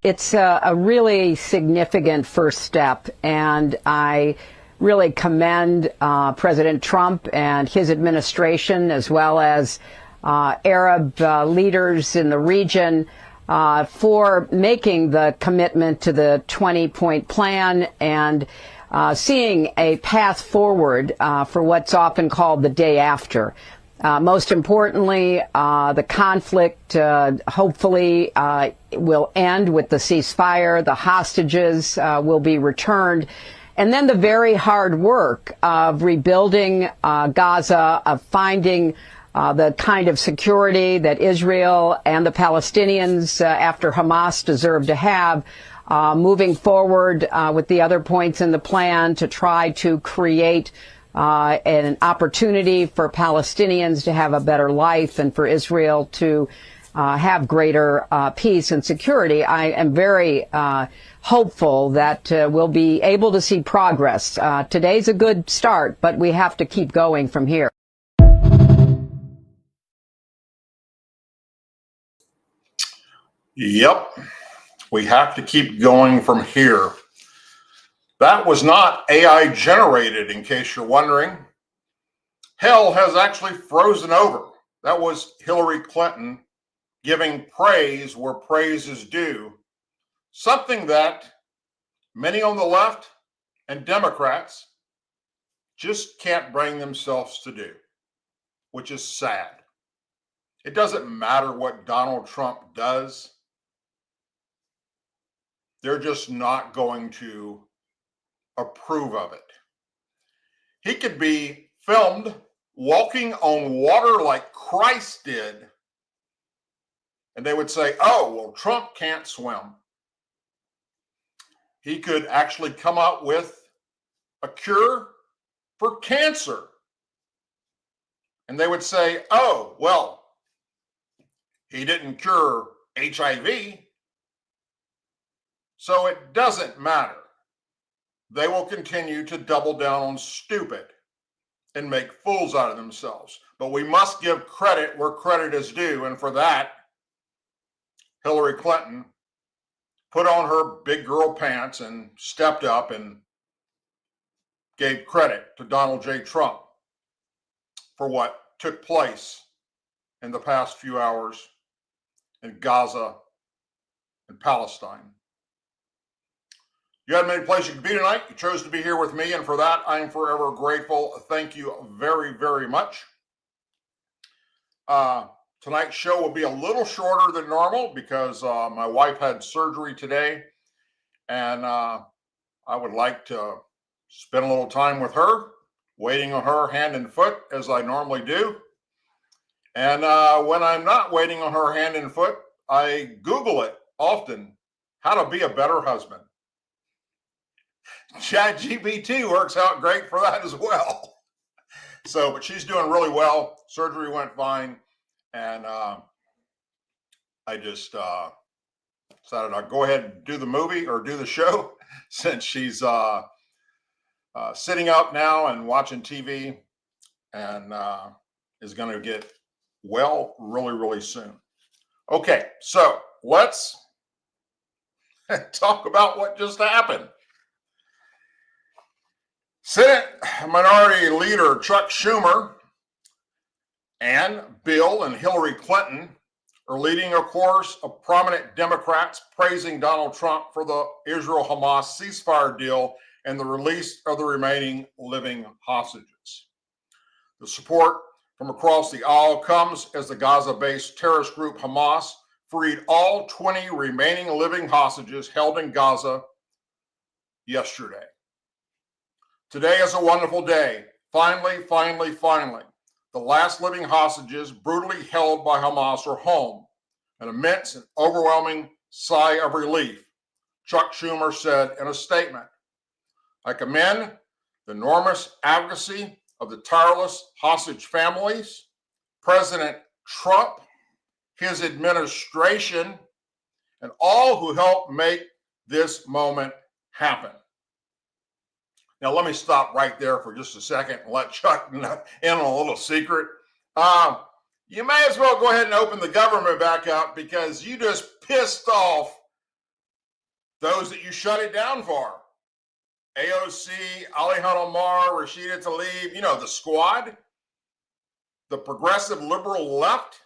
It's a really significant first step, and I really commend President Trump and his administration, as well as Arab leaders in the region, for making the commitment to the 20-point plan and seeing a path forward for what's often called the day after. Most importantly, the conflict hopefully will end with the ceasefire, the hostages will be returned, and then the very hard work of rebuilding Gaza, of finding the kind of security that Israel and the Palestinians after Hamas deserve to have, moving forward with the other points in the plan to try to create an opportunity for Palestinians to have a better life and for Israel to have greater peace and security. I am very hopeful that we'll be able to see progress. Today's a good start, but we have to keep going from here. Yep, we have to keep going from here. That was not AI generated, in case you're wondering. Hell has actually frozen over. That was Hillary Clinton giving praise where praise is due. Something that many on the left and Democrats just can't bring themselves to do, which is sad. It doesn't matter what Donald Trump does. They're just not going to approve of it. He could be filmed walking on water like Christ did, and they would say, oh, well, Trump can't swim. He could actually come up with a cure for cancer. And they would say, oh, well, he didn't cure HIV, so it doesn't matter. They will continue to double down on stupid and make fools out of themselves. But we must give credit where credit is due. And for that, Hillary Clinton put on her big girl pants and stepped up and gave credit to Donald J. Trump for what took place in the past few hours in Gaza and Palestine. You had many places you could be tonight. You chose to be here with me, and for that, I am forever grateful. Thank you very, very much. Tonight's show will be a little shorter than normal because my wife had surgery today, and I would like to spend a little time with her, waiting on her hand and foot, as I normally do. And when I'm not waiting on her hand and foot, I Google it often, how to be a better husband. ChatGPT works out great for that as well. So, but she's doing really well. Surgery went fine. And I just decided I'd go ahead and do the movie or do the show since she's sitting up now and watching TV and is going to get well really, really soon. Okay, so let's talk about what just happened. Senate Minority Leader Chuck Schumer and Bill and Hillary Clinton are leading a chorus of prominent Democrats praising Donald Trump for the Israel-Hamas ceasefire deal and the release of the remaining living hostages. The support from across the aisle comes as the Gaza-based terrorist group Hamas freed all 20 remaining living hostages held in Gaza yesterday. Today is a wonderful day. Finally, the last living hostages brutally held by Hamas are home. An immense and overwhelming sigh of relief, Chuck Schumer said in a statement. I commend the enormous advocacy of the tireless hostage families, President Trump, his administration, and all who helped make this moment happen. Now, let me stop right there for just a second and let Chuck in on a little secret. You may as well go ahead and open the government back up because you just pissed off those that you shut it down for. AOC, Alihan Omar, Rashida Tlaib, the squad, the progressive liberal left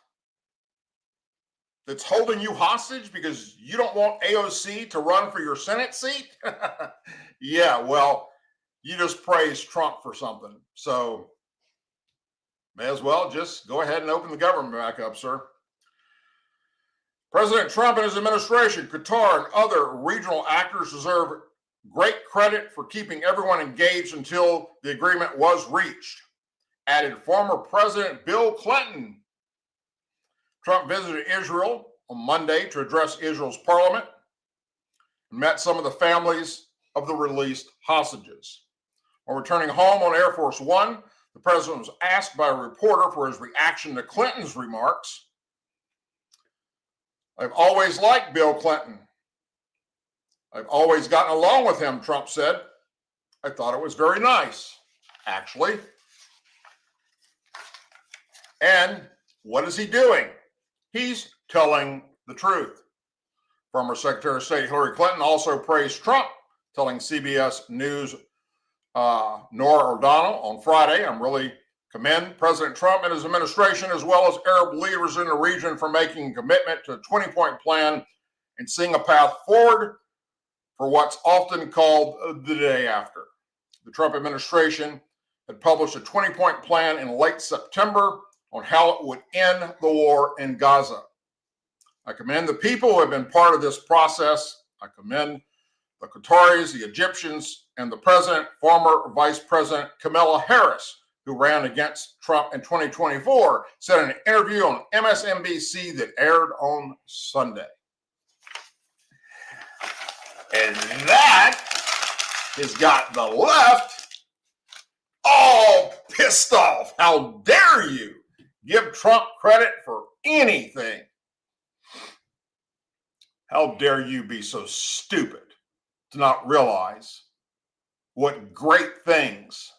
that's holding you hostage because you don't want AOC to run for your Senate seat? Yeah, well, you just praised Trump for something. So may as well just go ahead and open the government back up, sir. President Trump and his administration, Qatar, and other regional actors deserve great credit for keeping everyone engaged until the agreement was reached, added former President Bill Clinton. Trump visited Israel on Monday to address Israel's parliament and met some of the families of the released hostages. While returning home on Air Force One, the president was asked by a reporter for his reaction to Clinton's remarks. I've always liked Bill Clinton. I've always gotten along with him, Trump said. I thought it was very nice, actually. And what is he doing? He's telling the truth. Former Secretary of State Hillary Clinton also praised Trump, telling CBS News Nora O'Donnell on Friday, I'm really commend President Trump and his administration, as well as Arab leaders in the region, for making a commitment to a 20-point plan and seeing a path forward for what's often called the day after. The Trump administration had published a 20-point plan in late September on how it would end the war in Gaza. I commend the people who have been part of this process. I commend the Qataris, the Egyptians, and the president, former Vice President Kamala Harris, who ran against Trump in 2024, said in an interview on MSNBC that aired on Sunday. And that has got the left all pissed off. How dare you give Trump credit for anything? How dare you be so stupid to not realize what great things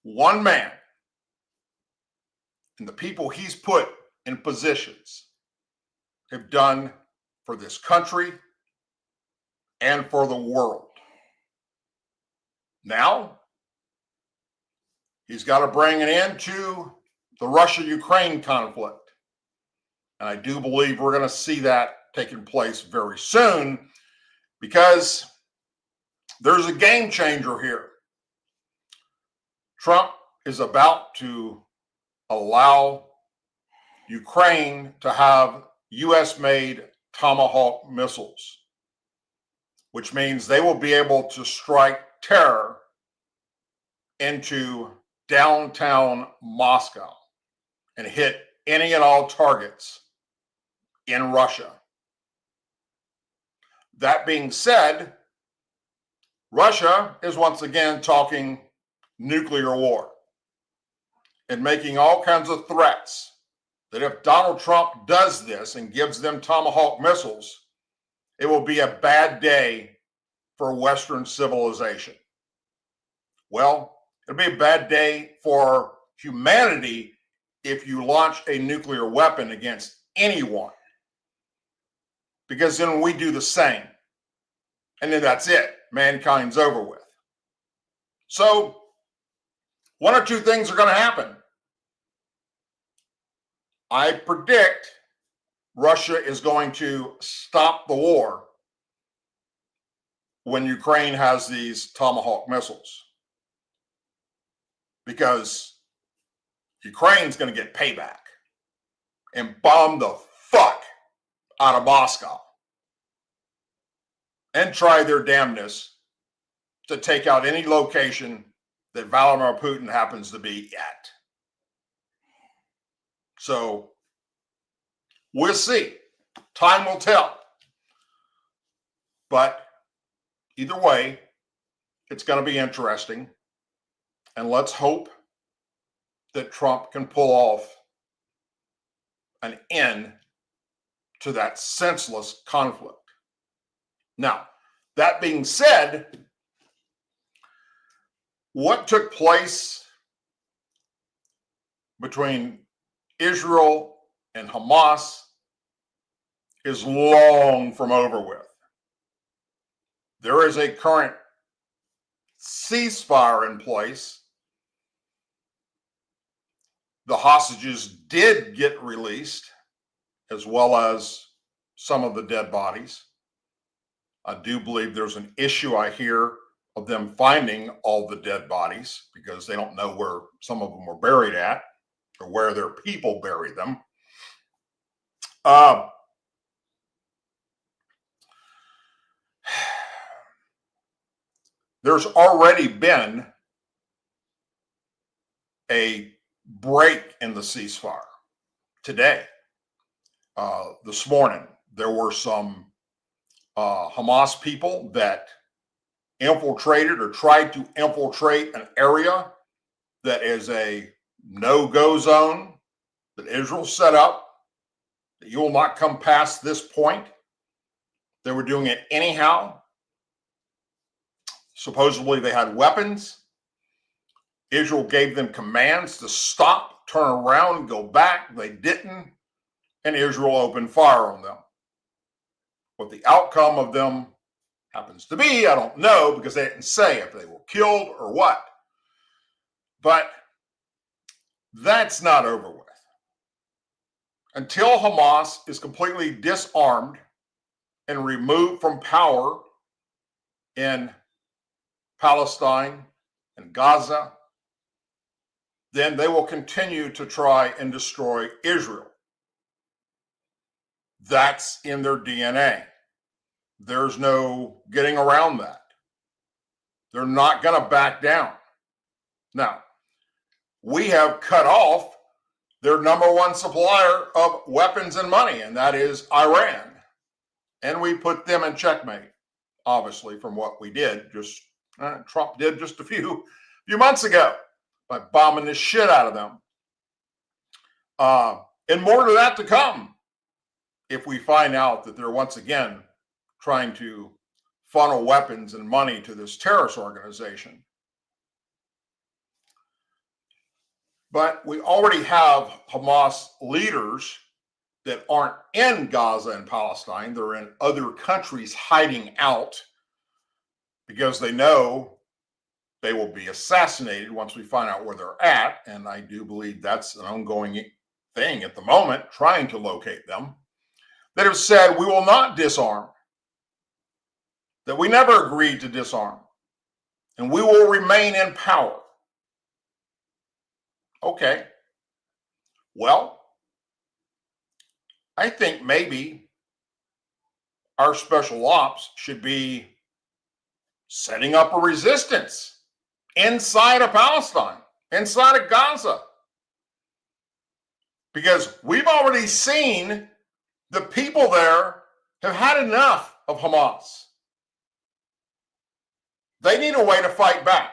one man and the people he's put in positions have done for this country and for the world. Now, he's got to bring an end to the Russia-Ukraine conflict. And I do believe we're going to see that taking place very soon, because there's a game changer here. Trump is about to allow Ukraine to have U.S.-made Tomahawk missiles, which means they will be able to strike terror into downtown Moscow and hit any and all targets in Russia. That being said, Russia is once again talking nuclear war and making all kinds of threats that if Donald Trump does this and gives them Tomahawk missiles, it will be a bad day for Western civilization. Well, it'll be a bad day for humanity if you launch a nuclear weapon against anyone, because then we do the same. And then that's it. Mankind's over with. So, one or two things are going to happen. I predict Russia is going to stop the war when Ukraine has these Tomahawk missiles, because Ukraine's going to get payback and bomb the fuck out of Moscow and try their damnness to take out any location that Vladimir Putin happens to be at. So we'll see. Time will tell. But either way, it's going to be interesting. And let's hope that Trump can pull off an end to that senseless conflict. Now, that being said, what took place between Israel and Hamas is long from over with. there is a current ceasefire in place. The hostages did get released, as well as some of the dead bodies. I do believe there's an issue, I hear, of them finding all the dead bodies because they don't know where some of them were buried at or where their people buried them. There's already been a break in the ceasefire today. This morning, there were some Hamas people that infiltrated or tried to infiltrate an area that is a no-go zone that Israel set up, that you will not come past this point. They were doing it anyhow. Supposedly they had weapons. Israel gave them commands to stop, turn around, go back. They didn't, and Israel opened fire on them. What the outcome of them happens to be, I don't know, because they didn't say if they were killed or what. But that's not over with. Until Hamas is completely disarmed and removed from power in Palestine and Gaza, then they will continue to try and destroy Israel. That's in their DNA. There's no getting around that. They're not going to back down. Now, we have cut off their number one supplier of weapons and money, and that is Iran. And we put them in checkmate, obviously, from what we did. Trump did just a few months ago by bombing the shit out of them. And more to that to come if we find out that they're once again trying to funnel weapons and money to this terrorist organization. But we already have Hamas leaders that aren't in Gaza and Palestine. They're in other countries hiding out because they know they will be assassinated once we find out where they're at. And I do believe that's an ongoing thing at the moment, trying to locate them, that have said we will not disarm, that we never agreed to disarm, and we will remain in power. Okay. Well, I think maybe our special ops should be setting up a resistance inside of Palestine, inside of Gaza. Because we've already seen the people there have had enough of Hamas. They need a way to fight back.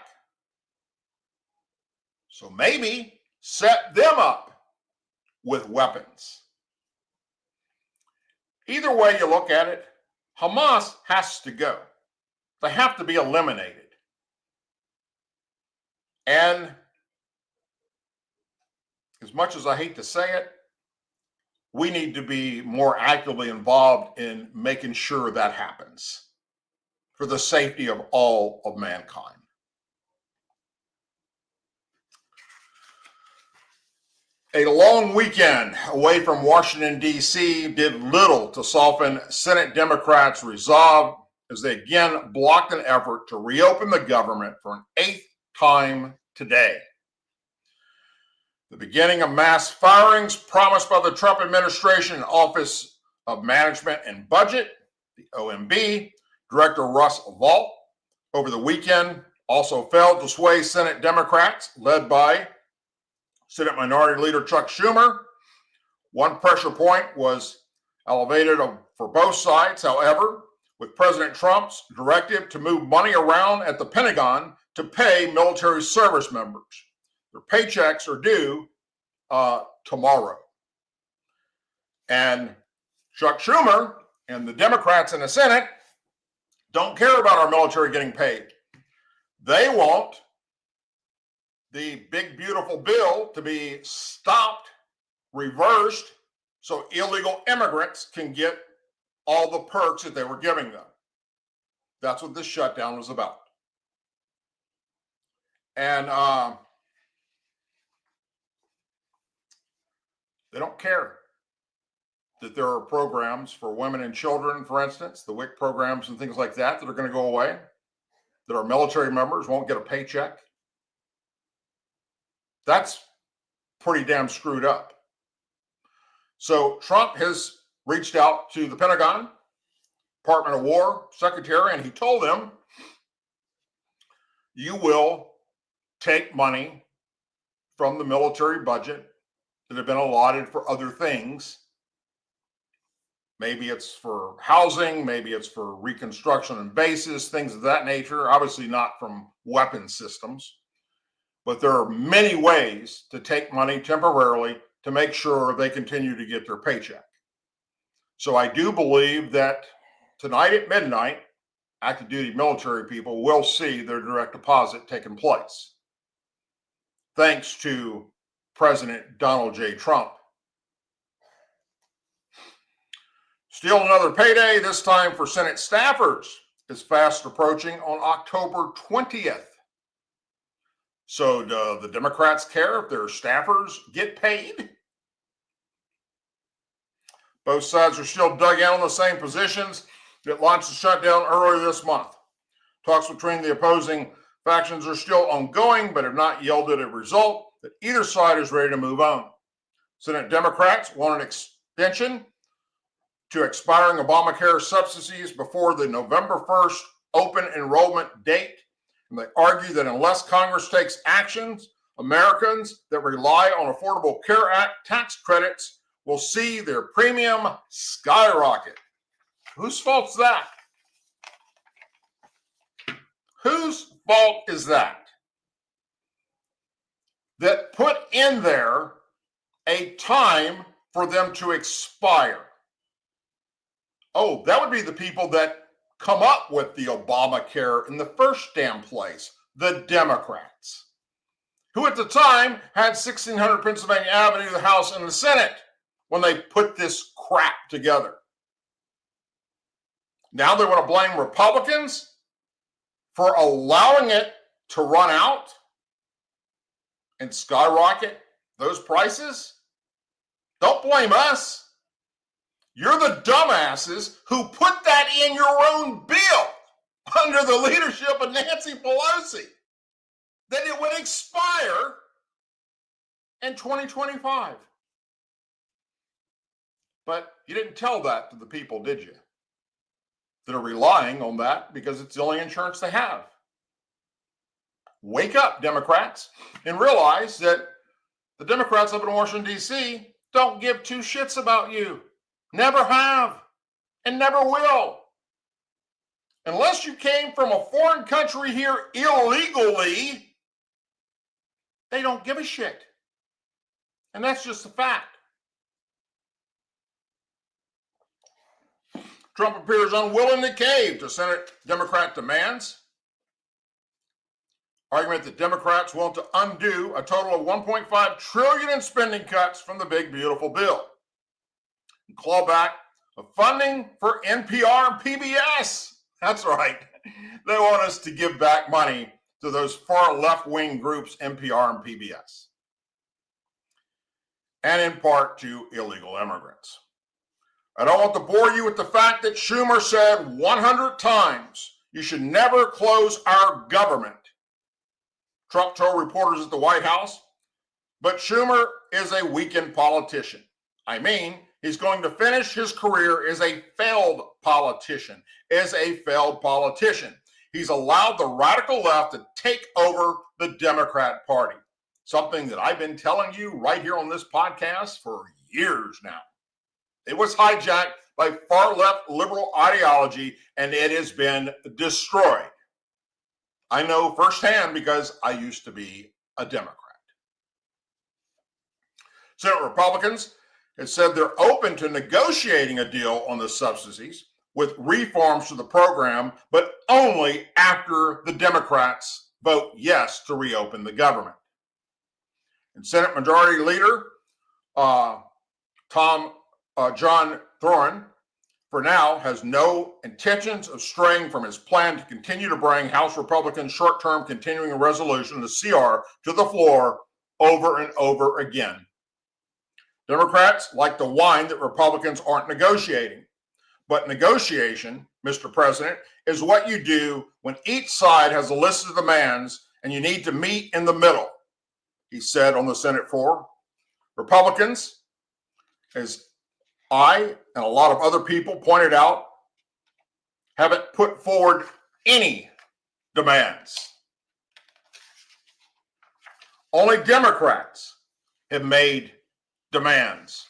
So maybe set them up with weapons. Either way you look at it, Hamas has to go. They have to be eliminated. And as much as I hate to say it, we need to be more actively involved in making sure that happens for the safety of all of mankind. A long weekend away from Washington, D.C. did little to soften Senate Democrats' resolve as they again blocked an effort to reopen the government for an eighth time today. The beginning of mass firings promised by the Trump administration in Office of Management and Budget, the OMB, Director Russ Vought, over the weekend also failed to sway Senate Democrats, led by Senate Minority Leader Chuck Schumer. One pressure point was elevated for both sides, however, with President Trump's directive to move money around at the Pentagon to pay military service members. Their paychecks are due tomorrow. And Chuck Schumer and the Democrats in the Senate don't care about our military getting paid. They want the big, beautiful bill to be stopped, reversed, so illegal immigrants can get all the perks that they were giving them. That's what this shutdown was about. And they don't care that there are programs for women and children, for instance, the WIC programs and things like that are going to go away, that our military members won't get a paycheck. That's pretty damn screwed up. So Trump has reached out to the Pentagon, Department of War Secretary, and he told them, you will take money from the military budget that have been allotted for other things. Maybe it's for housing, maybe it's for reconstruction and bases, things of that nature, obviously not from weapon systems. But there are many ways to take money temporarily to make sure they continue to get their paycheck. So I do believe that tonight at midnight, active duty military people will see their direct deposit taking place, thanks to President Donald J. Trump. Still another payday, this time for Senate staffers, is fast approaching on October 20th. So do the Democrats care if their staffers get paid? Both sides are still dug in on the same positions that launched the shutdown earlier this month. Talks between the opposing factions are still ongoing, but have not yielded a result that either side is ready to move on. Senate Democrats want an extension to expiring Obamacare subsidies before the November 1st open enrollment date. And they argue that unless Congress takes actions, Americans that rely on Affordable Care Act tax credits will see their premium skyrocket. Whose fault's that? Whose fault is that? That put in there a time for them to expire. Oh, that would be the people that come up with the Obamacare in the first damn place, the Democrats, who at the time had 1600 Pennsylvania Avenue, the House and the Senate, when they put this crap together. Now they want to blame Republicans for allowing it to run out and skyrocket those prices? Don't blame us. You're the dumbasses who put that in your own bill under the leadership of Nancy Pelosi, that it would expire in 2025. But you didn't tell that to the people, did you? That are relying on that because it's the only insurance they have. Wake up, Democrats, and realize that the Democrats up in Washington, D.C. don't give two shits about you. Never have, and never will. Unless you came from a foreign country here illegally, they don't give a shit. And that's just a fact. Trump appears unwilling to cave to Senate Democrat demands. Argument that Democrats want to undo a total of $1.5 trillion in spending cuts from the big, beautiful bill. And claw back of funding for NPR and PBS. That's right. They want us to give back money to those far left-wing groups, NPR and PBS. And in part to illegal immigrants. I don't want to bore you with the fact that Schumer said 100 times, you should never close our government. Trump told reporters at the White House, but Schumer is a weakened politician. I mean, he's going to finish his career as a failed politician. He's allowed the radical left to take over the Democrat Party, something that I've been telling you right here on this podcast for years now. It was hijacked by far left liberal ideology, and it has been destroyed. I know firsthand because I used to be a Democrat. Senate Republicans have said they're open to negotiating a deal on the subsidies with reforms to the program, but only after the Democrats vote yes to reopen the government. And Senate Majority Leader John Thoren for now, has no intentions of straying from his plan to continue to bring House Republicans' short-term continuing resolution, the CR, to the floor over and over again. Democrats like to whine that Republicans aren't negotiating. But negotiation, Mr. President, is what you do when each side has a list of demands and you need to meet in the middle, he said on the Senate floor. Republicans, as I and a lot of other people pointed out, haven't put forward any demands. Only Democrats have made demands.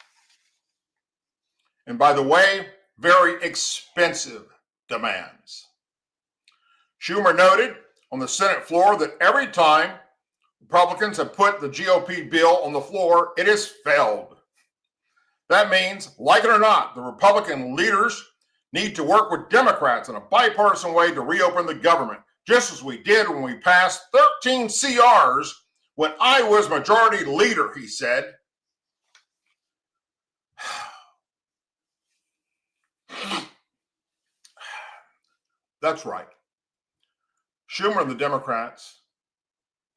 And by the way, very expensive demands. Schumer noted on the Senate floor that every time Republicans have put the GOP bill on the floor, it has failed. That means, like it or not, the Republican leaders need to work with Democrats in a bipartisan way to reopen the government, just as we did when we passed 13 CRs when I was majority leader, he said. That's right. Schumer and the Democrats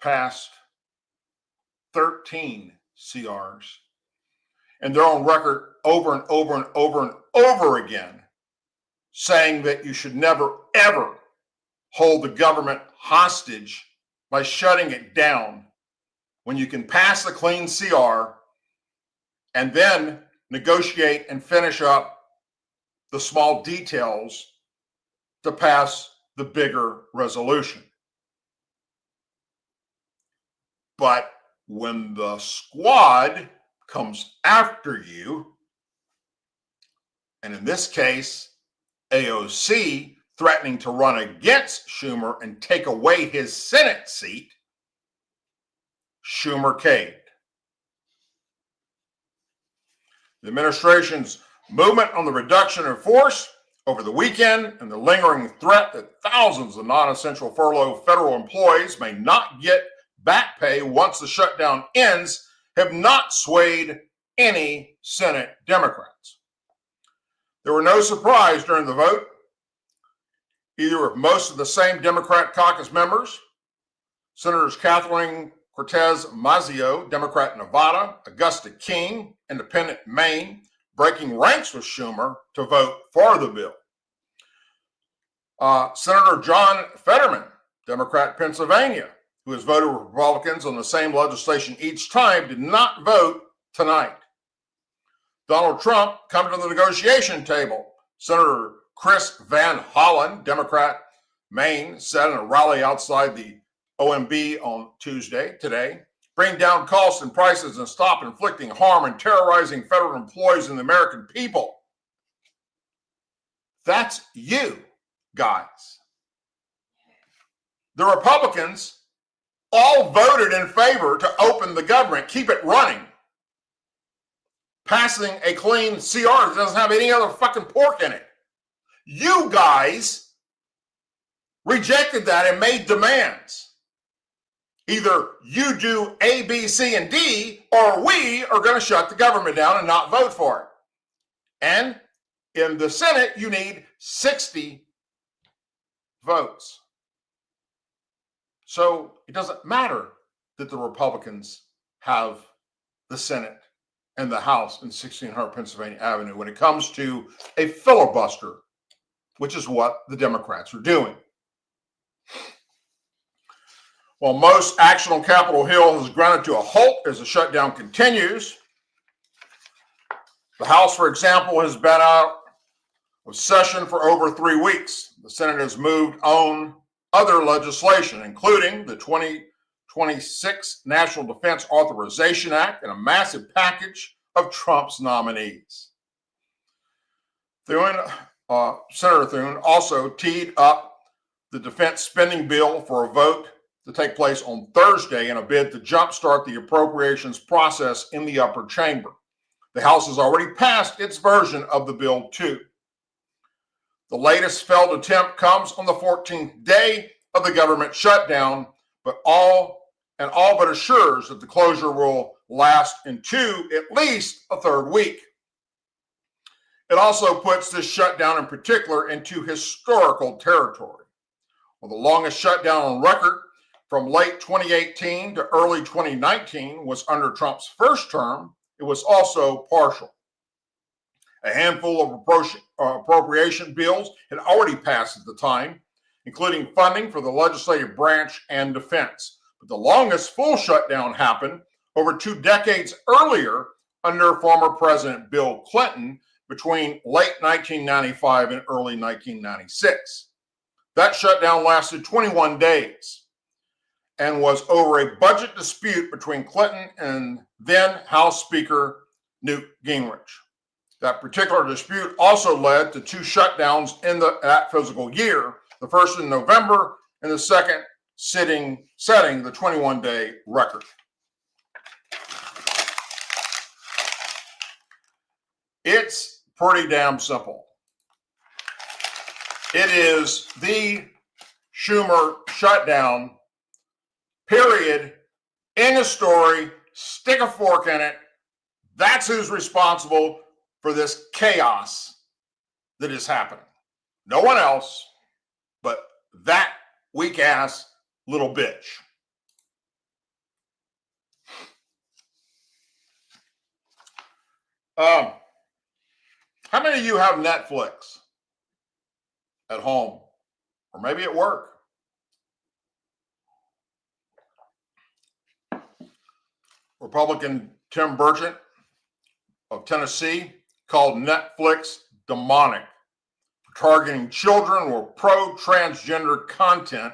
passed 13 CRs, and they're on record over and over and over and over again saying that you should never, ever hold the government hostage by shutting it down when you can pass the clean CR and then negotiate and finish up the small details to pass the bigger resolution. But when the squad comes after you, and in this case, AOC threatening to run against Schumer and take away his Senate seat, Schumer caved. The administration's movement on the reduction in force over the weekend and the lingering threat that thousands of non-essential furlough federal employees may not get back pay once the shutdown ends have not swayed any Senate Democrats. There were no surprise during the vote, either with most of the same Democrat caucus members, Senators Kathleen Cortez Mazzeo, Democrat Nevada, Augusta King, Independent Maine, breaking ranks with Schumer to vote for the bill. Senator John Fetterman, Democrat Pennsylvania, who has voted with Republicans on the same legislation each time, did not vote tonight. Donald Trump coming to the negotiation table. Senator Chris Van Hollen, Democrat Maine, said in a rally outside the OMB on Tuesday, today, bring down costs and prices and stop inflicting harm and terrorizing federal employees and the American people. That's you, guys. The Republicans all voted in favor to open the government, keep it running. Passing a clean CR that doesn't have any other fucking pork in it. You guys rejected that and made demands. Either you do A, B, C, and D, or we are going to shut the government down and not vote for it. And in the Senate, you need 60 votes. So it doesn't matter that the Republicans have the Senate and the House in 1600 Pennsylvania Avenue when it comes to a filibuster, which is what the Democrats are doing. While most action on Capitol Hill has grounded to a halt as the shutdown continues, the House, for example, has been out of session for over 3 weeks. The Senate has moved on other legislation, including the 2026 National Defense Authorization Act and a massive package of Trump's nominees. Senator Thune also teed up the defense spending bill for a vote to take place on Thursday in a bid to jumpstart the appropriations process in the upper chamber. The House has already passed its version of the bill too. The latest failed attempt comes on the 14th day of the government shutdown, but all but assures that the closure will last into at least a third week. It also puts this shutdown in particular into historical territory. Well, the longest shutdown on record from late 2018 to early 2019 was under Trump's first term. It was also partial. A handful of appropriation bills had already passed at the time, including funding for the legislative branch and defense. But the longest full shutdown happened over 2 decades earlier under former President Bill Clinton between late 1995 and early 1996. That shutdown lasted 21 days and was over a budget dispute between Clinton and then House Speaker Newt Gingrich. That particular dispute also led to 2 shutdowns in that fiscal year, the first in November and the second setting the 21-day record. It's pretty damn simple. It is the Schumer shutdown, period. End of story. Stick a fork in it. That's who's responsible for this chaos that is happening. No one else but that weak-ass little bitch. How many of you have Netflix at home or maybe at work? Republican Tim Burchett of Tennessee called Netflix demonic for targeting children with pro-transgender content,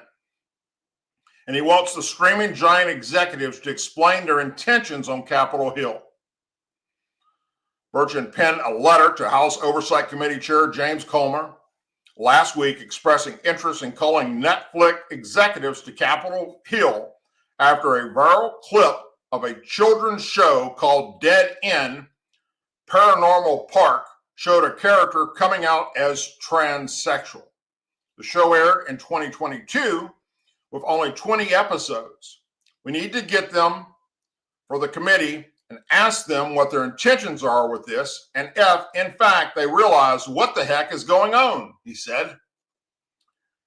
and he wants the screaming giant executives to explain their intentions on Capitol Hill. Burchett penned a letter to House Oversight Committee Chair James Comer last week expressing interest in calling Netflix executives to Capitol Hill after a viral clip of a children's show called Dead End Paranormal Park showed a character coming out as transsexual. The show aired in 2022 with only 20 episodes. We need to get them for the committee and ask them what their intentions are with this and if, in fact, they realize what the heck is going on, he said.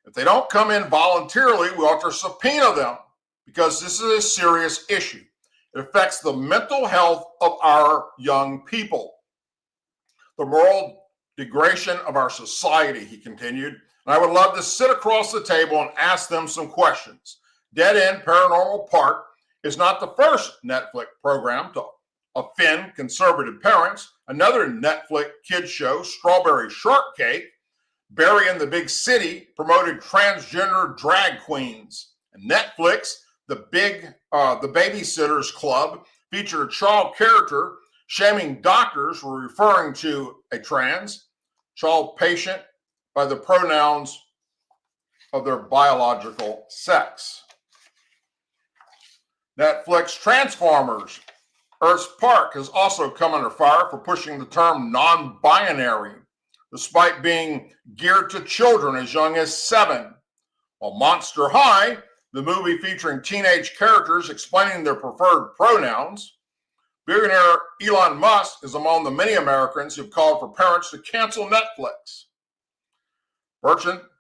If they don't come in voluntarily, we ought to subpoena them because this is a serious issue. It affects the mental health of our young people, the moral degradation of our society, he continued. And I would love to sit across the table and ask them some questions. Dead End Paranormal Park is not the first Netflix program to offend conservative parents. Another Netflix kids show, Strawberry Shortcake, Barry in the Big City, promoted transgender drag queens. And Netflix, the Babysitters Club, featured a child character shaming doctors for referring to a trans child patient by the pronouns of their biological sex. Netflix Transformers Earth's Park has also come under fire for pushing the term non-binary, despite being geared to children as young as 7. While Monster High, the movie featuring teenage characters explaining their preferred pronouns, billionaire Elon Musk is among the many Americans who've called for parents to cancel Netflix.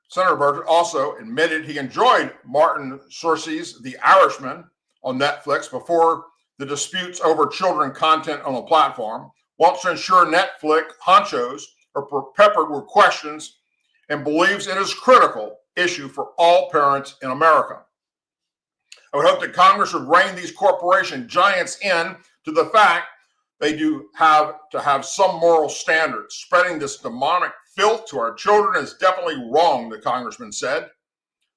Senator Burchett also admitted he enjoyed Martin Scorsese's The Irishman on Netflix before the disputes over children content on the platform, wants to ensure Netflix honchos are peppered with questions, and believes it is a critical issue for all parents in America. I would hope that Congress would rein these corporation giants in to the fact they do have to have some moral standards. Spreading this demonic filth to our children is definitely wrong, the congressman said.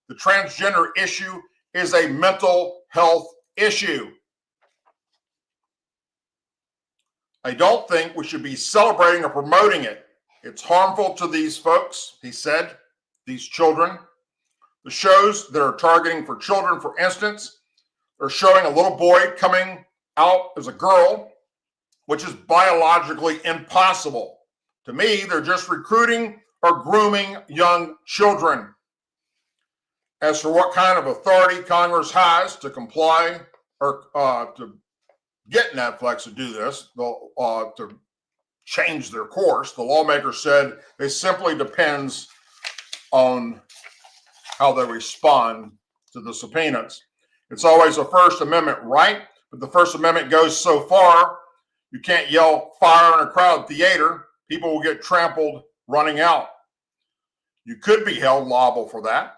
The transgender issue is a mental health issue. I don't think we should be celebrating or promoting it. It's harmful to these folks, he said, these children. The shows that are targeting for children, for instance, are showing a little boy coming out as a girl, which is biologically impossible. To me, they're just recruiting or grooming young children. As for what kind of authority Congress has to comply or to get Netflix to do this, to change their course. The lawmaker said it simply depends on how they respond to the subpoenas. It's always a First Amendment right, but the First Amendment goes so far, you can't yell fire in a crowded theater. People will get trampled running out. You could be held liable for that.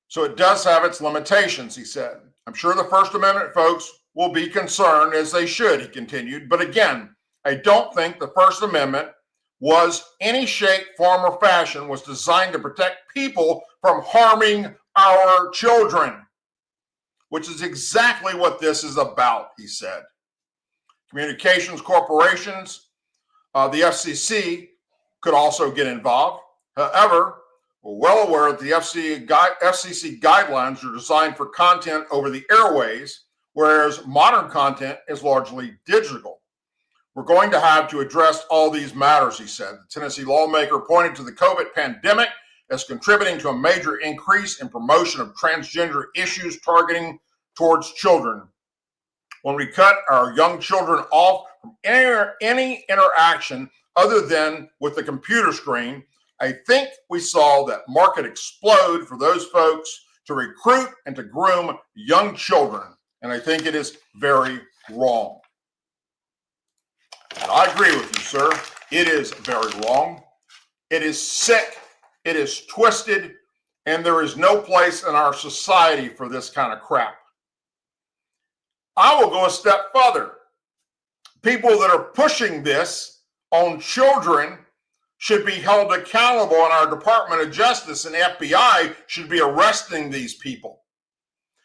So it does have its limitations, he said. I'm sure the First Amendment folks will be concerned, as they should, he continued. But again, I don't think the First Amendment was any shape, form, or fashion was designed to protect people from harming our children, which is exactly what this is about, he said. Communications corporations, the FCC, could also get involved. However, we're well aware that the FCC guidelines are designed for content over the airways, whereas modern content is largely digital. We're going to have to address all these matters, he said. The Tennessee lawmaker pointed to the COVID pandemic as contributing to a major increase in promotion of transgender issues targeting towards children. When we cut our young children off from any interaction other than with the computer screen, I think we saw that market explode for those folks to recruit and to groom young children. And I think it is very wrong. And I agree with you, sir. It is very wrong. It is sick. It is twisted. And there is no place in our society for this kind of crap. I will go a step further. People that are pushing this on children should be held accountable, and our Department of Justice and FBI should be arresting these people.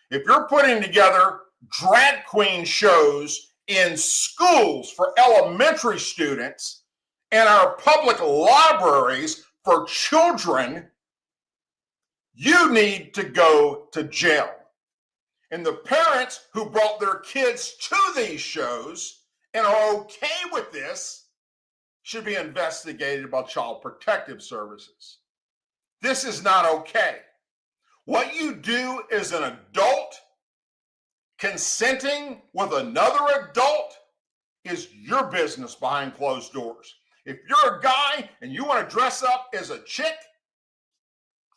If you're putting together drag queen shows in schools for elementary students and our public libraries for children, you need to go to jail. And the parents who brought their kids to these shows and are okay with this should be investigated by Child Protective Services. This is not okay. What you do as an adult consenting with another adult is your business behind closed doors. If you're a guy and you want to dress up as a chick,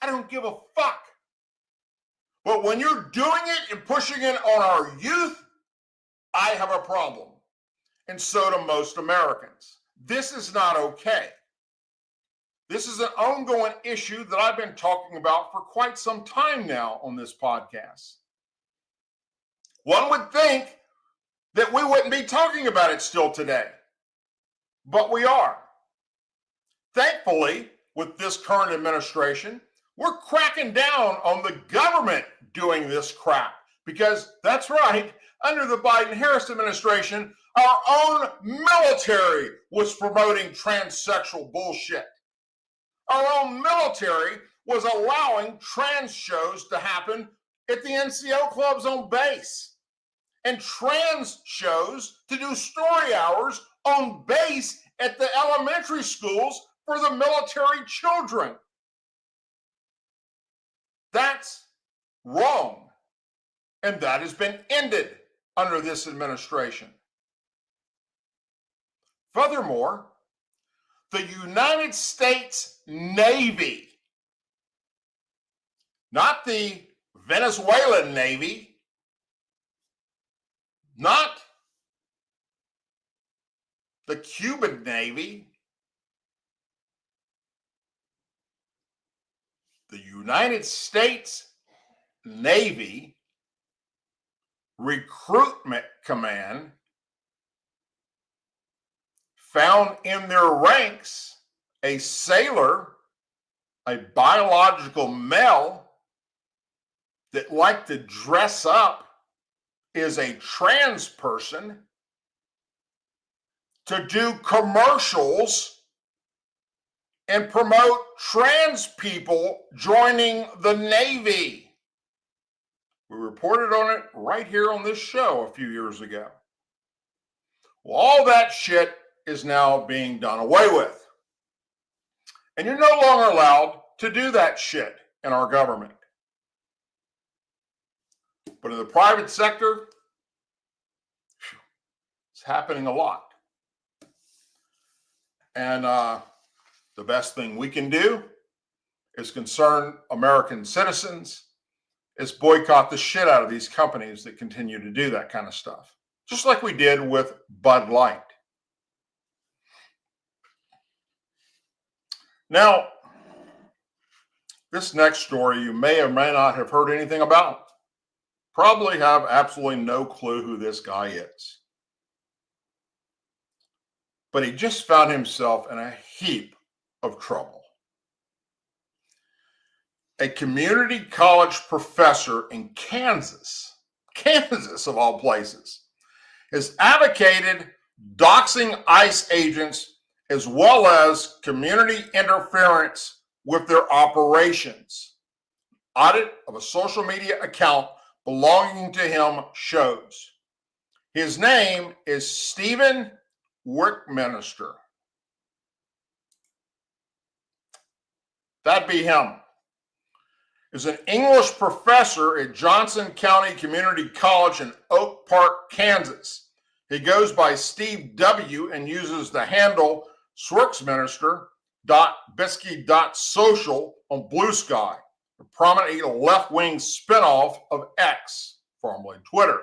I don't give a fuck. But when you're doing it and pushing it on our youth, I have a problem. And so do most Americans. This is not okay. This is an ongoing issue that I've been talking about for quite some time now on this podcast. One would think that we wouldn't be talking about it still today, but we are. Thankfully, with this current administration, we're cracking down on the government doing this crap because that's right, under the Biden-Harris administration, our own military was promoting transsexual bullshit. Our own military was allowing trans shows to happen at the NCO clubs on base, and trans shows to do story hours on base at the elementary schools for the military children. That's wrong. And that has been ended under this administration. Furthermore, the United States Navy, not the Venezuelan Navy, not the Cuban Navy, the United States Navy Recruitment Command found in their ranks a sailor, a biological male that liked to dress up as a trans person to do commercials and promote trans people joining the Navy. We reported on it right here on this show a few years ago. Well, all that shit is now being done away with. And you're no longer allowed to do that shit in our government. But in the private sector, it's happening a lot. And the best thing we can do is concern American citizens, is boycott the shit out of these companies that continue to do that kind of stuff. Just like we did with Bud Light. Now, this next story you may or may not have heard anything about. Probably have absolutely no clue who this guy is. But he just found himself in a heap of trouble. A community college professor in Kansas of all places, has advocated doxing ICE agents as well as community interference with their operations. Audit of a social media account belonging to him shows. His name is Stephen Workminister. That'd be him. Is an English professor at Johnson County Community College in Oak Park, Kansas. He goes by Steve W. and uses the handle swerksminister.bisky.social on Blue Sky, a prominent left-wing spinoff of X, formerly Twitter,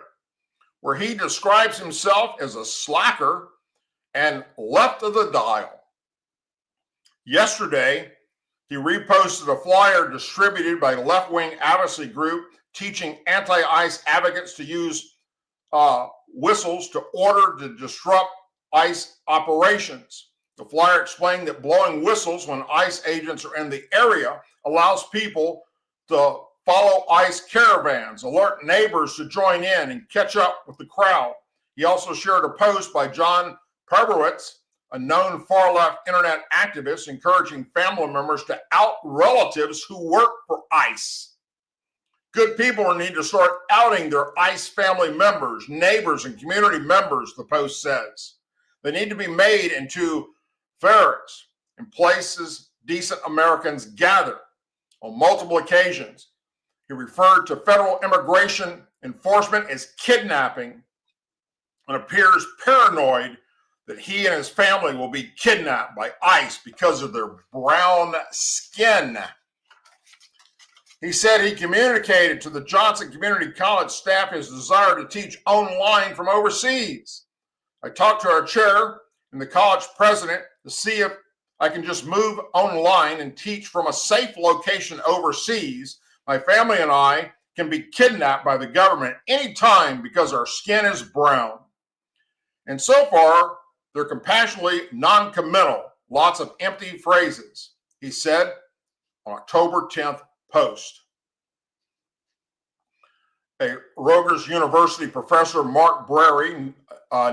where he describes himself as a slacker and left of the dial. Yesterday, he reposted a flyer distributed by the left-wing advocacy group teaching anti-ICE advocates to use whistles to order to disrupt ICE operations. The flyer explained that blowing whistles when ICE agents are in the area allows people to follow ICE caravans, alert neighbors to join in and catch up with the crowd. He also shared a post by John Perbrowitz, a known far-left internet activist, encouraging family members to out relatives who work for ICE. Good people need to start outing their ICE family members, neighbors, and community members, the post says. They need to be made into ferrets in places decent Americans gather. On multiple occasions, he referred to federal immigration enforcement as kidnapping and appears paranoid that he and his family will be kidnapped by ICE because of their brown skin. He said he communicated to the Johnson Community College staff his desire to teach online from overseas. I talked to our chair and the college president to see if I can just move online and teach from a safe location overseas. My family and I can be kidnapped by the government anytime because our skin is brown. And so far, they're compassionately non-committal, lots of empty phrases, he said on October 10th post. A Rutgers University professor, Mark Brary,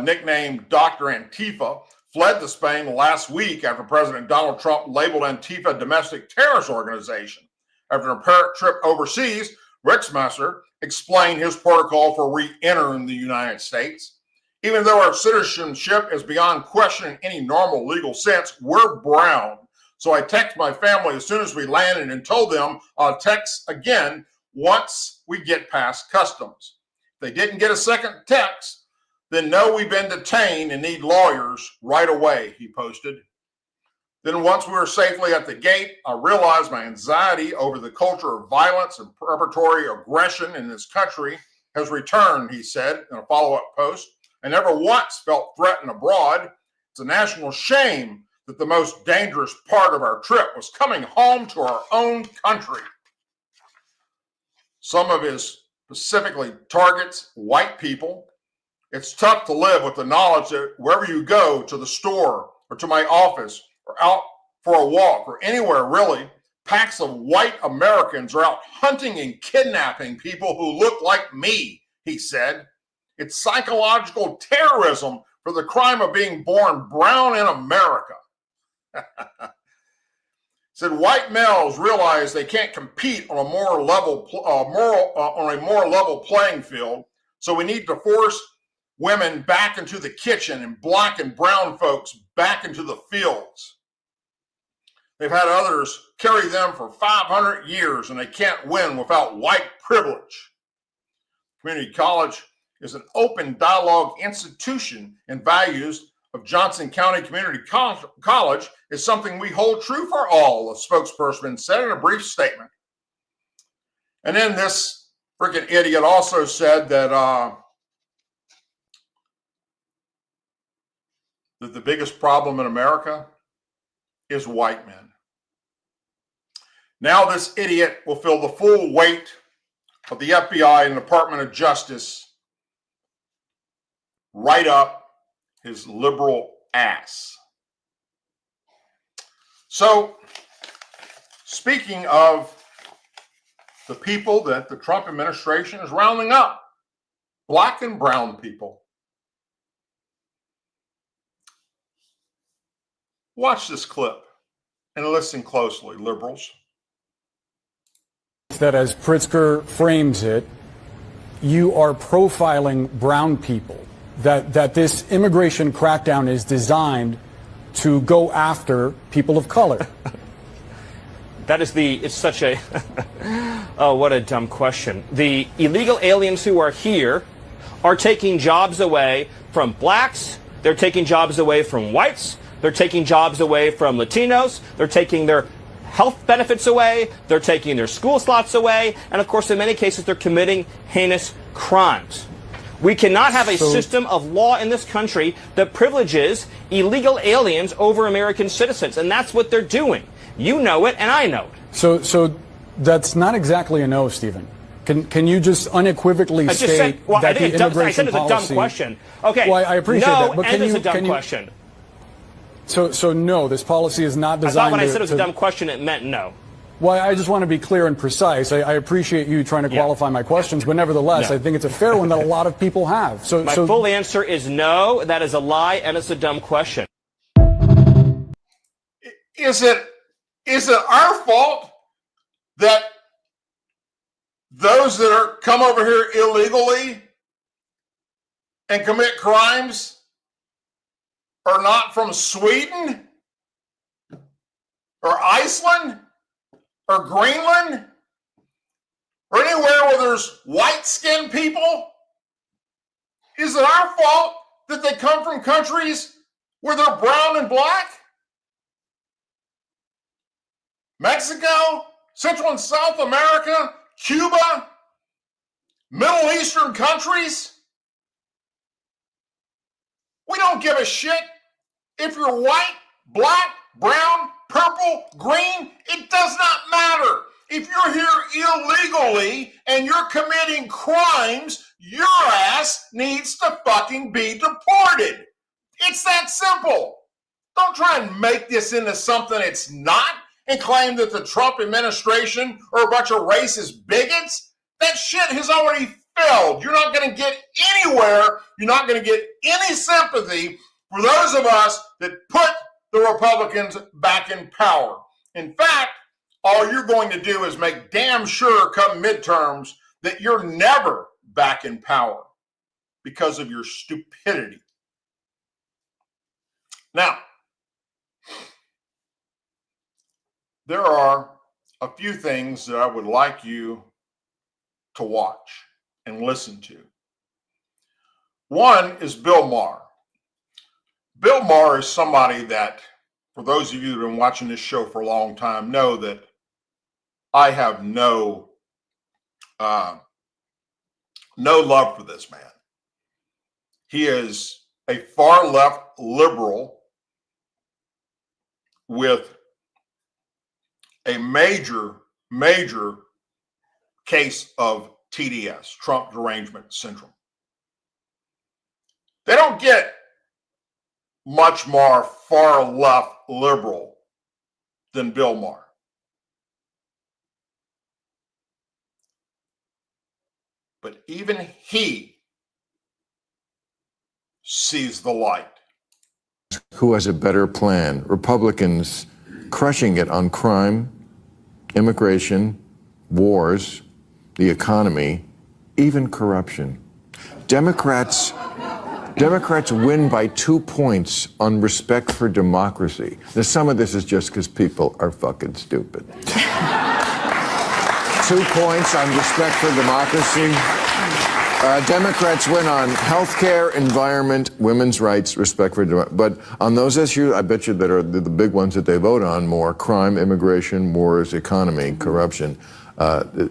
nicknamed Dr. Antifa, fled to Spain last week after President Donald Trump labeled Antifa a domestic terrorist organization. After an apparent trip overseas, Workminister explained his protocol for re-entering the United States. Even though our citizenship is beyond question in any normal legal sense, we're brown. So I texted my family as soon as we landed and told them I'll text again once we get past customs. If they didn't get a second text, then know we've been detained and need lawyers right away, he posted. Then once we were safely at the gate, I realized my anxiety over the culture of violence and preparatory aggression in this country has returned, he said in a follow-up post. I never once felt threatened abroad. It's a national shame that the most dangerous part of our trip was coming home to our own country. Some of his specifically targets white people. It's tough to live with the knowledge that wherever you go, to the store or to my office or out for a walk or anywhere really, packs of white Americans are out hunting and kidnapping people who look like me, he said. It's psychological terrorism for the crime of being born brown in America. Said white males realize they can't compete on a more level playing field, so we need to force women back into the kitchen and black and brown folks back into the fields. They've had others carry them for 500 years, and they can't win without white privilege. Community college is an open dialogue institution and values of Johnson County Community College is something we hold true for all, the spokesperson said in a brief statement. And then this freaking idiot also said that that the biggest problem in America is white men. Now this idiot will feel the full weight of the FBI and Department of Justice right up his liberal ass. So, speaking of the people that the Trump administration is rounding up, black and brown people. Watch this clip and listen closely, liberals. That, as Pritzker frames it, you are profiling brown people, that this immigration crackdown is designed to go after people of color. It's such a, oh, what a dumb question. The illegal aliens who are here are taking jobs away from blacks, they're taking jobs away from whites, they're taking jobs away from Latinos, they're taking their health benefits away, they're taking their school slots away, and of course in many cases they're committing heinous crimes. We cannot have a system of law in this country that privileges illegal aliens over American citizens, and that's what they're doing. You know it, and I know it. So that's not exactly a no, Stephen. Can you just unequivocally state that the immigration policy... I said it's a dumb question. Okay. Well, I appreciate that, but and it's a dumb question. So no, this policy is not designed to... I thought when I said it was a dumb question, it meant no. Well, I just want to be clear and precise. I appreciate you trying to qualify my questions, but nevertheless, I think it's a fair one that a lot of people have. My full answer is no, that is a lie, and it's a dumb question. Is it our fault that those that come over here illegally and commit crimes are not from Sweden or Iceland or Greenland or anywhere where there's white-skinned people? Is it our fault that they come from countries where they're brown and black? Mexico, Central and South America, Cuba, Middle Eastern countries? We don't give a shit if you're white, black, brown, purple, green. It does not matter. If you're here illegally and you're committing crimes, your ass needs to fucking be deported. It's that simple. Don't try and make this into something it's not and claim that the Trump administration are a bunch of racist bigots. That shit has already failed. You're not going to get anywhere. You're not going to get any sympathy for those of us that put the Republicans back in power. In fact, all you're going to do is make damn sure come midterms that you're never back in power because of your stupidity. Now, there are a few things that I would like you to watch and listen to. One is Bill Maher. Bill Maher is somebody that, for those of you who have been watching this show for a long time, know that I have no love for this man. He is a far left liberal with a major case of TDS, Trump derangement syndrome. They don't get much more far left liberal than Bill Maher. But even he sees the light. Who has a better plan? Republicans crushing it on crime, immigration, wars, the economy, even corruption. Democrats win by 2 points on respect for democracy. Now, some of this is just because people are fucking stupid. 2 points on respect for democracy. Democrats win on health care, environment, women's rights, respect for... But on those issues, I bet you that are the big ones that they vote on more: crime, immigration, wars, economy, corruption.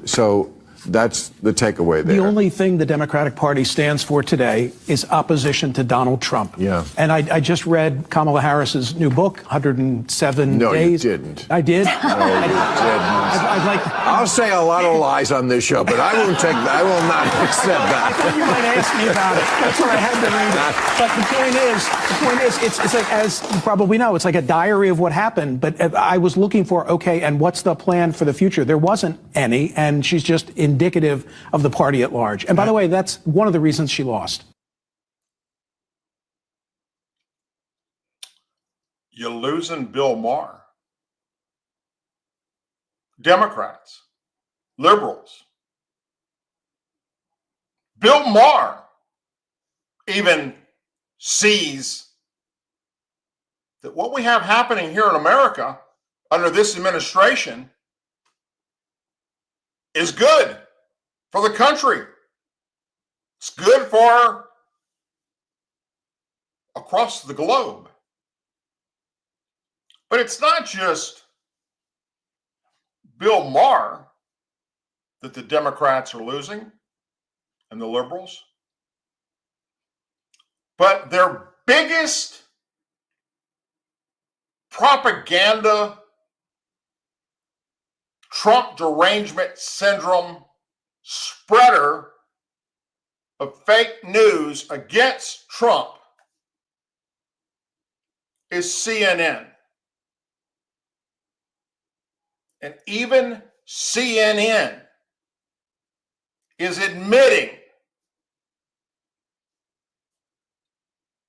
So that's the takeaway there. The only thing the Democratic Party stands for today is opposition to Donald Trump. Yeah. And I just read Kamala Harris's new book, 107 No, Days. you didn't. I did? No, you didn't. I'd like... I'll say a lot of lies on this show, but I will not accept that. I thought you might ask me about it. That's why I had to read it. But the point is, it's like, as you probably know, it's like a diary of what happened. But I was looking for, okay, and what's the plan for the future? There wasn't any, and she's just indicative of the party at large. And by the way, that's one of the reasons she lost. You're losing Bill Maher. Democrats, liberals. Bill Maher even sees that what we have happening here in America under this administration is good for the country. It's good for across the globe. But it's not just Bill Maher that the Democrats are losing and the liberals, but their biggest propaganda, Trump derangement syndrome spreader of fake news against Trump is CNN. And even CNN is admitting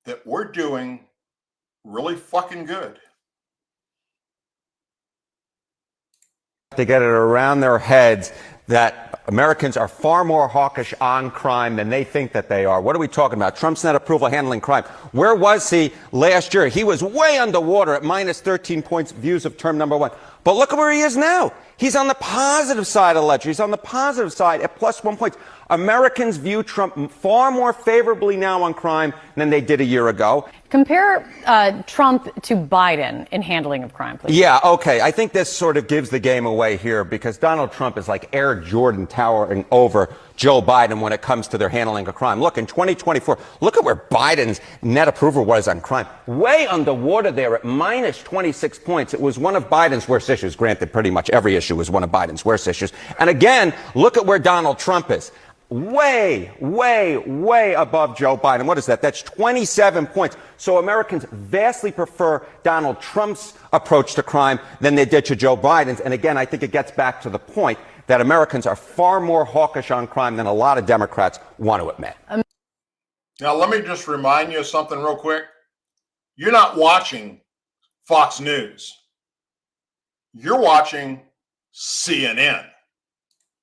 that we're doing really fucking good. To get it around their heads that Americans are far more hawkish on crime than they think that they are. What are we talking about? Trump's net approval handling crime. Where was he last year? He was way underwater at minus 13 points, views of term number one. But look at where he is now. He's on the positive side of the ledger. He's on the positive side at plus 1 point. Americans view Trump far more favorably now on crime than they did a year ago. Compare Trump to Biden in handling of crime, please. Yeah, okay. I think this sort of gives the game away here because Donald Trump is like Air Jordan towering over Joe Biden when it comes to their handling of crime. Look, in 2024, look at where Biden's net approval was on crime. Way underwater there at minus 26 points. It was one of Biden's worst issues. Granted, pretty much every issue was one of Biden's worst issues. And again, look at where Donald Trump is. Way, way, way above Joe Biden. What is that? That's 27 points. So Americans vastly prefer Donald Trump's approach to crime than they did to Joe Biden's. And again, I think it gets back to the point that Americans are far more hawkish on crime than a lot of Democrats want to admit. Now, let me just remind you of something real quick. You're not watching Fox News. You're watching CNN.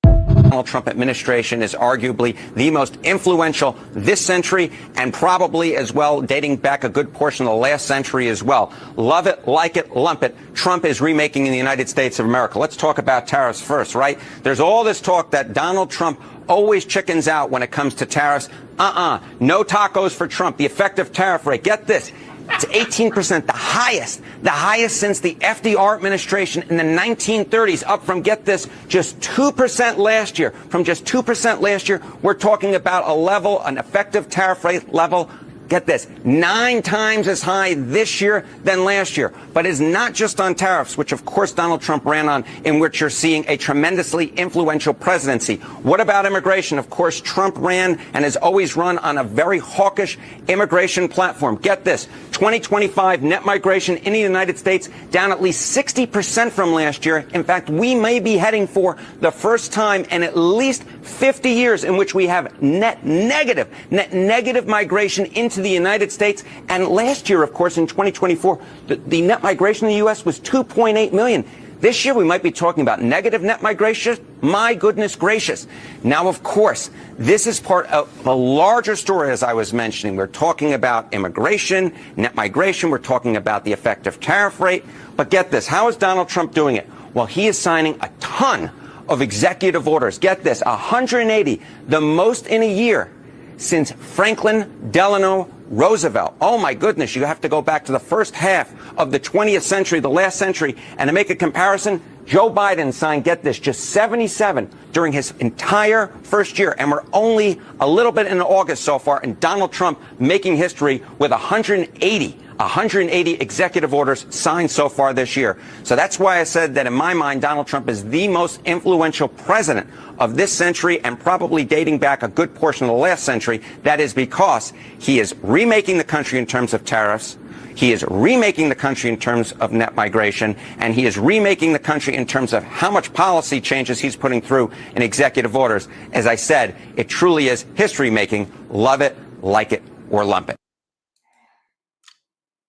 Donald Trump administration is arguably the most influential this century and probably as well dating back a good portion of the last century as well. Love it, like it, lump it. Trump is remaking in the United States of America. Let's talk about tariffs first, right? There's all this talk that Donald Trump always chickens out when it comes to tariffs. No tacos for Trump. The effective tariff rate, get this, it's 18%, the highest since the FDR administration in the 1930s, up from, get this, just 2% last year. From just 2% last year, we're talking about a level, an effective tariff rate level, get this, 9 times as high this year than last year. But it's not just on tariffs, which of course Donald Trump ran on, in which you're seeing a tremendously influential presidency. What about immigration? Of course, Trump ran and has always run on a very hawkish immigration platform. Get this, 2025 net migration in the United States down at least 60% from last year. In fact, we may be heading for the first time in at least 50 years in which we have net negative migration into the United States. And last year, of course, in 2024, the net migration in the U.S. was 2.8 million. This year, we might be talking about negative net migration. My goodness gracious. Now, of course, this is part of a larger story, as I was mentioning. We're talking about immigration, net migration. We're talking about the effective tariff rate. But get this, how is Donald Trump doing it? Well, he is signing a ton of executive orders. Get this, 180, the most in a year. since Franklin Delano Roosevelt. Oh my goodness, you have to go back to the first half of the 20th century, the last century, and to make a comparison, Joe Biden signed, get this, just 77 during his entire first year, and we're only a little bit in August so far, and Donald Trump making history with 180 executive orders signed so far this year. So that's why I said that in my mind, Donald Trump is the most influential president of this century and probably dating back a good portion of the last century. That is because he is remaking the country in terms of tariffs. He is remaking the country in terms of net migration, and he is remaking the country in terms of how much policy changes he's putting through in executive orders. As I said, it truly is history making. Love it, like it, or lump it.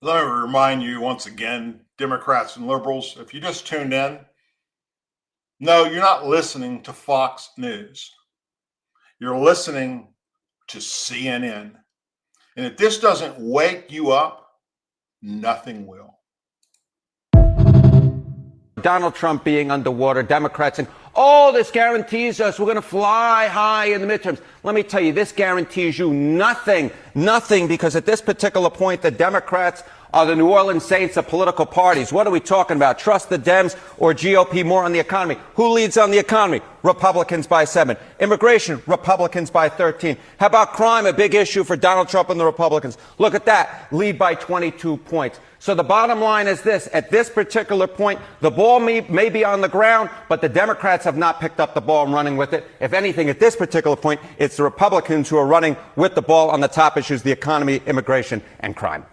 Let me remind you once again, Democrats and liberals, if you just tuned in, no, you're not listening to Fox News. You're listening to CNN. And if this doesn't wake you up, nothing will. Donald Trump being underwater, Democrats saying, oh, this guarantees us we're going to fly high in the midterms. Let me tell you, this guarantees you nothing, because at this particular point, the Democrats are the New Orleans Saints of political parties. What are we talking about? Trust the Dems or GOP more on the economy? Who leads on the economy? Republicans by 7. Immigration, Republicans by 13. How about crime? A big issue for Donald Trump and the Republicans. Look at that. Lead by 22 points. So the bottom line is this. At this particular point, the ball may be on the ground, but the Democrats have not picked up the ball and running with it. If anything, at this particular point, it's the Republicans who are running with the ball on the top issues, the economy, immigration, and crime.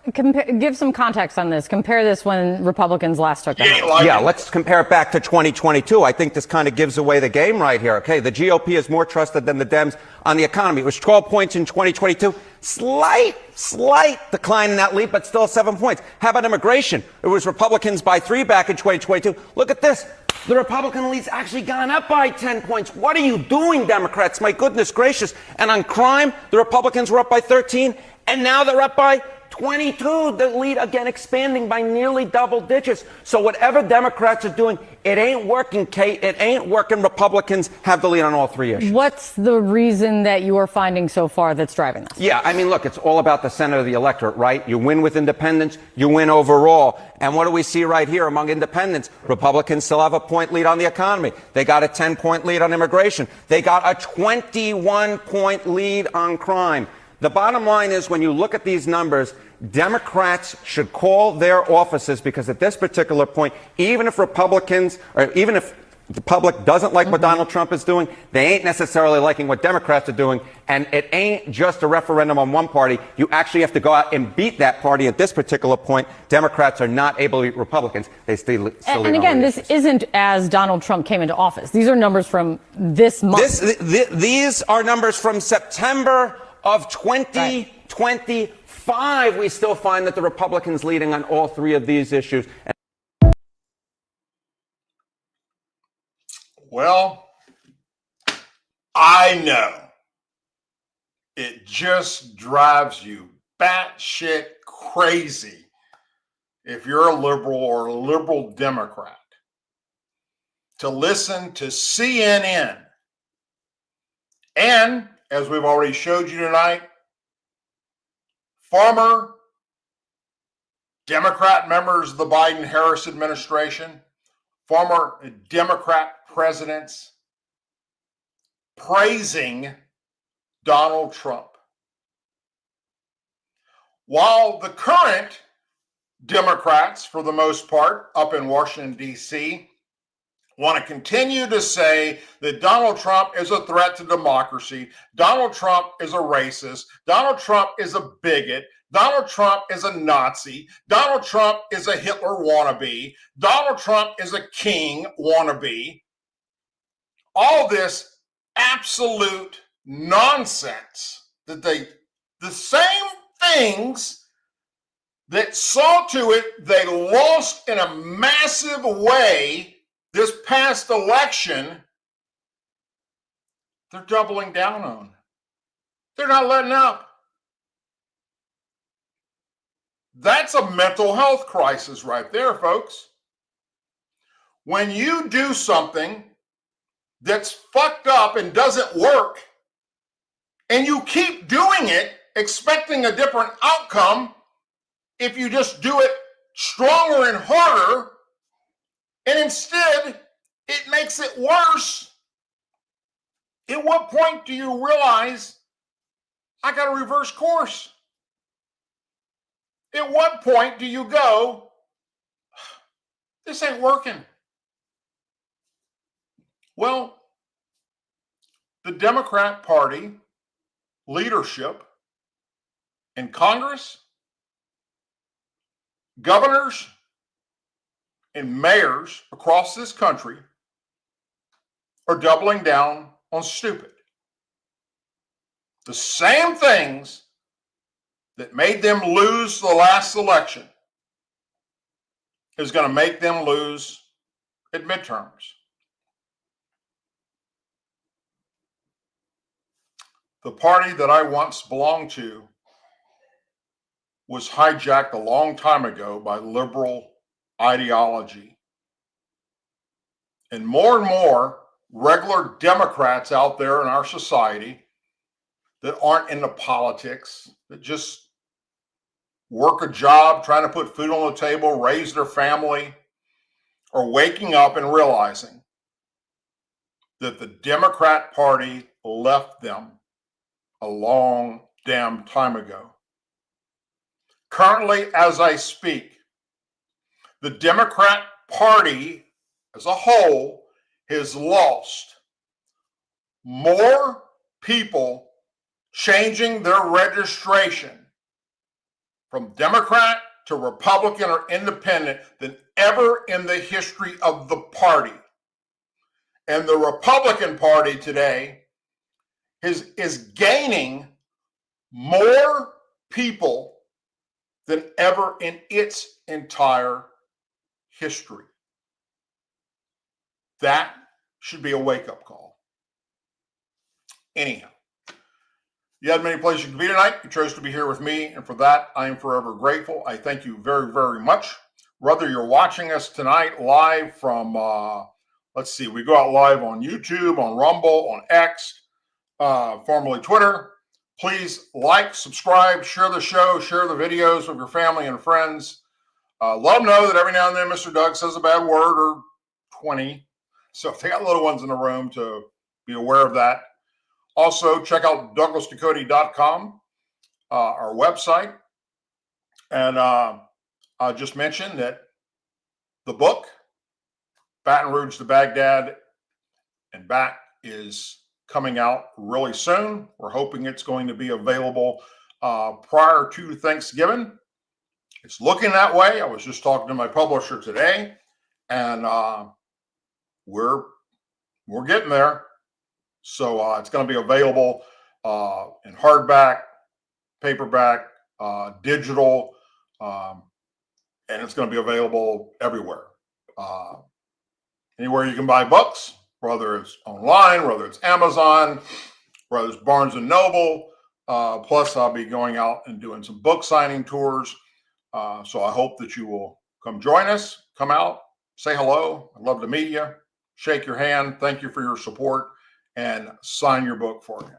Give some context on this. Compare this when Republicans last took the House. Yeah, let's compare it back to 2022. I think this kind of gives away the game right here. Okay, the GOP is more trusted than the Dems on the economy. It was 12 points in 2022. Slight decline in that lead, but still 7 points. How about immigration? It was Republicans by 3 back in 2022. Look at this. The Republican lead's actually gone up by 10 points. What are you doing, Democrats? My goodness gracious. And on crime, the Republicans were up by 13, and now they're up by 22. The lead, again, expanding by nearly double digits. So whatever Democrats are doing, it ain't working, Kate. It ain't working. Republicans have the lead on all 3 issues. What's the reason that you are finding so far that's driving this? Yeah, I mean, look, it's all about the center of the electorate, right? You win with independents, you win overall. And what do we see right here among independents? Republicans still have a point lead on the economy. They got a 10-point lead on immigration. They got a 21-point lead on crime. The bottom line is, when you look at these numbers, Democrats should call their offices, because at this particular point, even if Republicans, or even if the public doesn't like what Donald Trump is doing, they ain't necessarily liking what Democrats are doing. And it ain't just a referendum on one party. You actually have to go out and beat that party. At this particular point, Democrats are not able to beat Republicans. They still and again, this isn't as Donald Trump came into office. These are numbers from this month. These are numbers from September of 2025. We still find that the Republicans leading on all 3 of these issues. Well, I know it just drives you batshit crazy if you're a liberal or a liberal Democrat to listen to CNN. And as we've already showed you tonight, former Democrat members of the Biden-Harris administration, former Democrat presidents praising Donald Trump. While the current Democrats, for the most part, up in Washington, D.C., want to continue to say that Donald Trump is a threat to democracy, Donald Trump is a racist, Donald Trump is a bigot, Donald Trump is a Nazi, Donald Trump is a Hitler wannabe, Donald Trump is a king wannabe. All this absolute nonsense that the same things that saw to it they lost in a massive way this past election, they're doubling down on. They're not letting up. That's a mental health crisis right there, folks. When you do something that's fucked up and doesn't work, And you keep doing it, expecting a different outcome if you just do it stronger and harder, and instead it makes it worse. At what point do you realize I got to reverse course? At what point do you go, this ain't working? Well, the Democrat Party leadership in Congress, governors, and mayors across this country are doubling down on stupid. The same things that made them lose the last election is going to make them lose at midterms. The party that I once belonged to was hijacked a long time ago by liberal ideology. And more regular Democrats out there in our society that aren't into politics, that just work a job, trying to put food on the table, raise their family, are waking up and realizing that the Democrat Party left them a long damn time ago. Currently, as I speak, the Democrat Party as a whole has lost more people changing their registration from Democrat to Republican or Independent than ever in the history of the party. And the Republican Party today is gaining more people than ever in its entire history. That should be a wake-up call. Anyhow, you had many places you could be tonight. You chose to be here with me, and for that, I am forever grateful. I thank you very, very much. Whether you're watching us tonight live from, we go out live on YouTube, on Rumble, on X, formerly Twitter. Please like, subscribe, share the show, share the videos with your family and friends. Let them know that every now and then Mr. Doug says a bad word or 20. So if they got little ones in the room, to be aware of that. Also, check out DouglasDucote.com, our website. And I just mentioned that the book, Baton Rouge to Baghdad and Back, is coming out really soon. We're hoping it's going to be available prior to Thanksgiving. It's looking that way. I was just talking to my publisher today, and we're getting there. So it's going to be available in hardback, paperback, digital, and it's going to be available everywhere. Anywhere you can buy books, whether it's online, whether it's Amazon, whether it's Barnes & Noble. Plus, I'll be going out and doing some book signing tours. So I hope that you will come join us, come out, say hello. I'd love to meet you, shake your hand. Thank you for your support, and sign your book for me.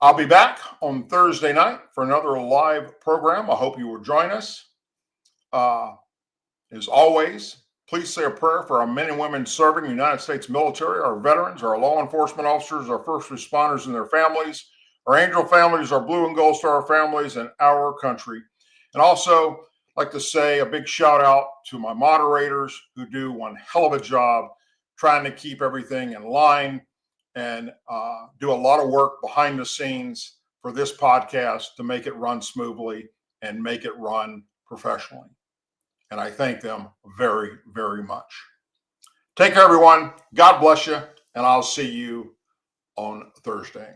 I'll be back on Thursday night for another live program. I hope you will join us. As always, please say a prayer for our men and women serving the United States military, our veterans, our law enforcement officers, our first responders and their families, our angel families, our blue and gold star families, and our country. And also, I'd like to say a big shout out to my moderators who do one hell of a job trying to keep everything in line and do a lot of work behind the scenes for this podcast to make it run smoothly and make it run professionally. And I thank them very, very much. Take care, everyone. God bless you, and I'll see you on Thursday.